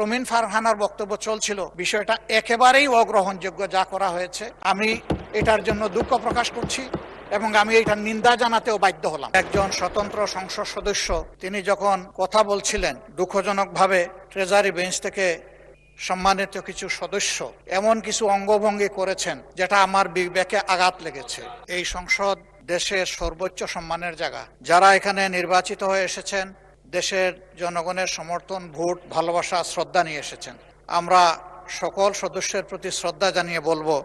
রুমিন ফারহানার বক্তব্য চলছিল, বিষয়টা একেবারেই অগ্রহণযোগ্য যা করা হয়েছে। আমি এটার জন্য দুঃখ প্রকাশ করছি এবং আমি এটার নিন্দা জানাতেও বাধ্য হলাম। একজন স্বতন্ত্র সংসদ সদস্য তিনি যখন কথা বলছিলেন, দুঃখজনকভাবে ট্রেজারি বেঞ্চ থেকে সম্মানিত কিছু সদস্য এমন কিছু অঙ্গভঙ্গি করেছেন যেটা আমার বিবেকে আঘাত লেগেছে। এই সংসদ দেশের সর্বোচ্চ সম্মানের জায়গা। যারা এখানে নির্বাচিত হয়ে এসেছেন দেশের জনগণের সমর্থন, ভোট, ভালোবাসা, শ্রদ্ধা নিয়ে এসেছেন। আমরা সকল সদস্যের প্রতি শ্রদ্ধা জানিয়ে বলবো,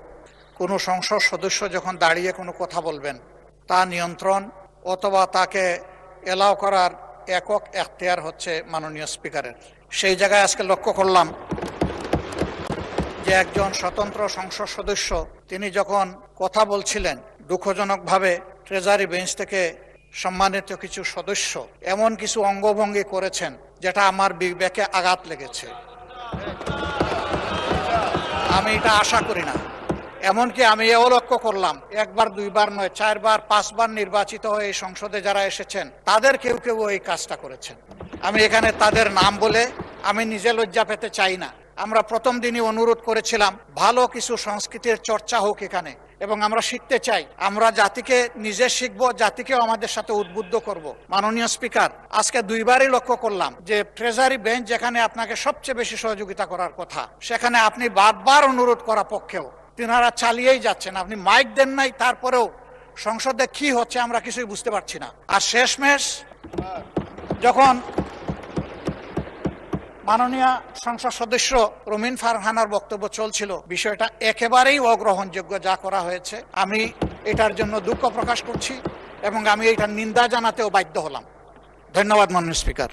কোনো সংসদ সদস্য যখন দাঁড়িয়ে কোনো কথা বলবেন তা নিয়ন্ত্রণ অথবা তাকে এলাও করার একক এখতিয়ার হচ্ছে মাননীয় স্পিকারের। সেই জায়গায় আজকে লক্ষ্য করলাম যে একজন স্বতন্ত্র সংসদ সদস্য তিনি যখন কথা বলছিলেন, দুঃখজনকভাবে ট্রেজারি বেঞ্চ থেকে সম্মানিত কিছু সদস্য এমন কিছু অঙ্গভঙ্গি করেছেন যেটা আমার বিবেকে আঘাত লেগেছে। আমি এটা আশা করি না। এমনকি আমি এও লক্ষ্য করলাম, একবার দুইবার নয়, 4 বার 5 বার নির্বাচিত হয়ে এই সংসদে যারা এসেছেন তাদের কেউ কেউ এই কাজটা করেছেন। আমি এখানে তাদের নাম বলে আমি নিজে লজ্জা পেতে চাই না। আমরা প্রথম দিনই অনুরোধ করেছিলাম ভালো কিছু সংস্কৃতির চর্চা হোক এখানে, এবং আমরা শিখতে চাই। আমরা জাতিকে নিজে শিখবো, জাতিকেও আমাদের সাথে উদ্বুদ্ধ করব। মাননীয় স্পিকার, আজকে দুইবারই লক্ষ্য করলাম যে ট্রেজারি বেঞ্চ যেখানে আপনাকে সবচেয়ে বেশি সহযোগিতা করার কথা, সেখানে আপনি বারবার অনুরোধ করা পক্ষেও তিনারা চালিয়েই যাচ্ছেন। আপনি মাইক দেন নাই, তারপরেও সংসদে কি হচ্ছে আমরা কিছুই বুঝতে পারছি না। আর শেষমেশ যখন মাননীয় সংসদ সদস্য রুমিন ফারহানার বক্তব্য চলছিল, বিষয়টা একেবারেই অগ্রহণযোগ্য যা করা হয়েছে। আমি এটার জন্য দুঃখ প্রকাশ করছি এবং আমি এটার নিন্দা জানাতেও বাধ্য হলাম। ধন্যবাদ মাননীয় স্পিকার।